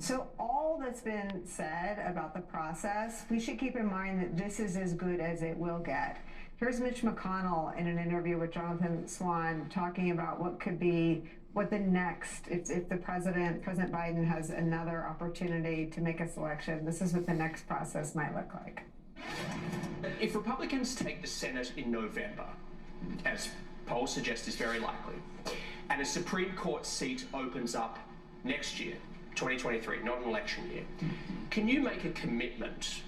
So all that's been said about the process, we should keep in mind that this is as good as it will get. Here's Mitch McConnell in an interview with Jonathan Swan talking about what the next, if the President Biden has another opportunity to make a selection, this is what the next process might look like. If Republicans take the Senate in November, as polls suggest is very likely, and a Supreme Court seat opens up next year, 2023, not an election year, can you make a commitment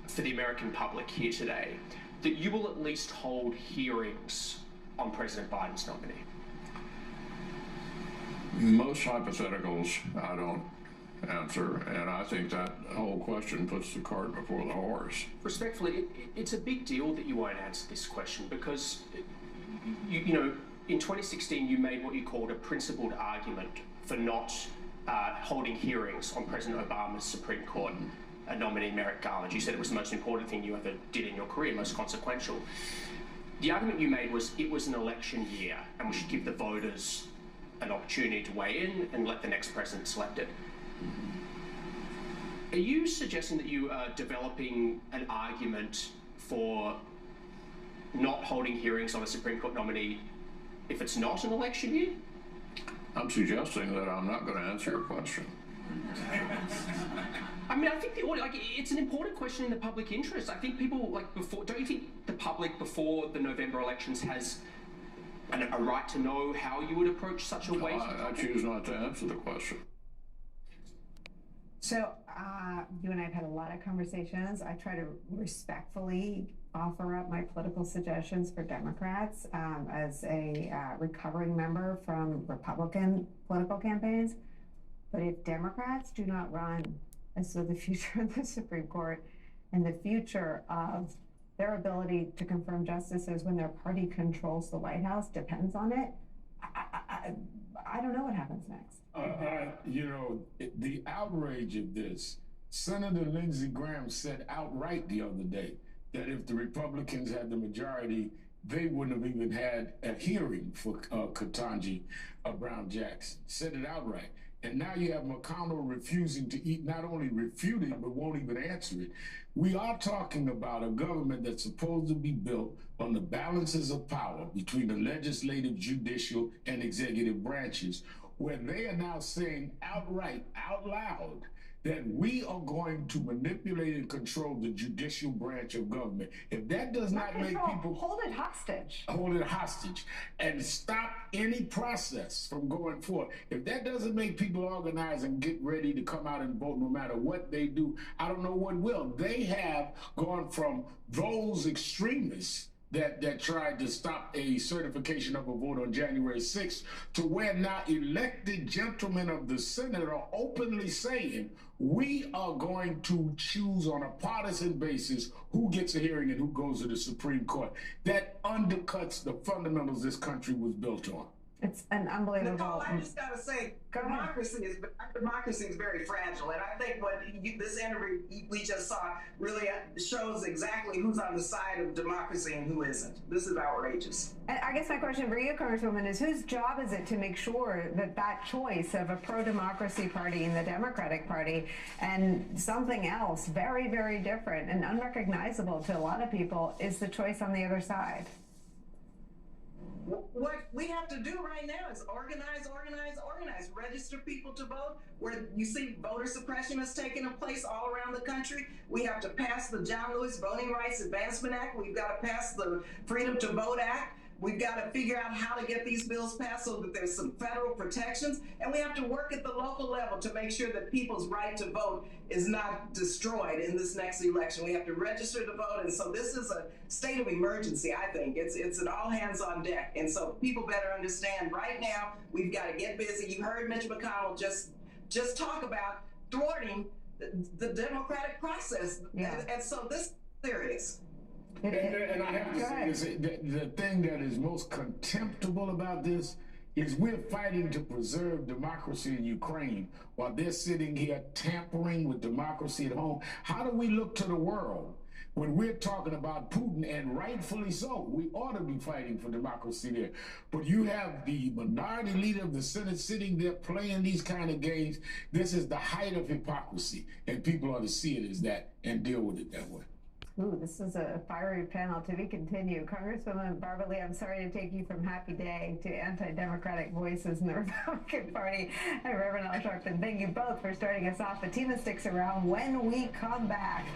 for the American public here today that you will at least hold hearings on President Biden's nominee? Most hypotheticals I don't answer, and I think that whole question puts the cart before the horse. Respectfully, it's a big deal that you won't answer this question because, you know, in 2016 you made what you called a principled argument for not holding hearings on President Obama's Supreme Court nominee Merrick Garland. You said it was the most important thing you ever did in your career, most consequential. The argument you made was it was an election year and we should give the voters an opportunity to weigh in and let the next president select it. Are you suggesting that you are developing an argument for not holding hearings on a Supreme Court nominee if it's not an election year? I'm suggesting that I'm not going to answer your question. I mean, I think it's an important question in the public interest. I think people don't you think the public before the November elections has a right to know how you would approach such a weighty topic? I choose not to answer the question. So you and I have had a lot of conversations. I try to respectfully offer up my political suggestions for Democrats as a recovering member from Republican political campaigns. But if Democrats do not run as to the future of the Supreme Court and the future of their ability to confirm justices when their party controls the White House depends on it, I don't know what happens next. You know, the outrage of this, Senator Lindsey Graham said outright the other day that if the Republicans had the majority, they wouldn't have even had a hearing for Ketanji Brown Jackson. Said it outright. And now you have McConnell refusing to eat, not only refuting, but won't even answer it. We are talking about a government that's supposed to be built on the balances of power between the legislative, judicial, and executive branches, where they are now saying outright, out loud, that we are going to manipulate and control the judicial branch of government. If that does not make people hold it hostage, and stop any process from going forward, if that doesn't make people organize and get ready to come out and vote no matter what they do, I don't know what will. They have gone from those extremists that tried to stop a certification of a vote on January 6th to where now elected gentlemen of the Senate are openly saying, we are going to choose on a partisan basis who gets a hearing and who goes to the Supreme Court. That undercuts the fundamentals this country was built on. It's an unbelievable. Nicole, I just got to say, democracy is very fragile, and I think what this interview we just saw really shows exactly who's on the side of democracy and who isn't. This is outrageous. And I guess my question for you, Congresswoman, is whose job is it to make sure that that choice of a pro-democracy party in the Democratic Party and something else very, very different and unrecognizable to a lot of people is the choice on the other side? What we have to do right now is organize, register people to vote. Where you see voter suppression is taking place all around the country. We have to pass the John Lewis Voting Rights Advancement Act. We've got to pass the Freedom to Vote Act. We've got to figure out how to get these bills passed so that there's some federal protections. And we have to work at the local level to make sure that people's right to vote is not destroyed in this next election. We have to register to vote. And so this is a state of emergency, I think. It's an all hands on deck. And so people better understand right now, we've got to get busy. You heard Mitch McConnell just talk about thwarting the democratic process. Yeah. And so this is serious. And I have to say this, the thing that is most contemptible about this is we're fighting to preserve democracy in Ukraine while they're sitting here tampering with democracy at home. How do we look to the world when we're talking about Putin, and rightfully so, we ought to be fighting for democracy there. But you have the minority leader of the Senate sitting there playing these kind of games. This is the height of hypocrisy, and people ought to see it as that and deal with it that way. Ooh, this is a fiery panel to be continued. Congresswoman Barbara Lee, I'm sorry to take you from happy day to anti-democratic voices in the Republican Party. And Reverend Al Sharpton, thank you both for starting us off. The team that sticks around when we come back.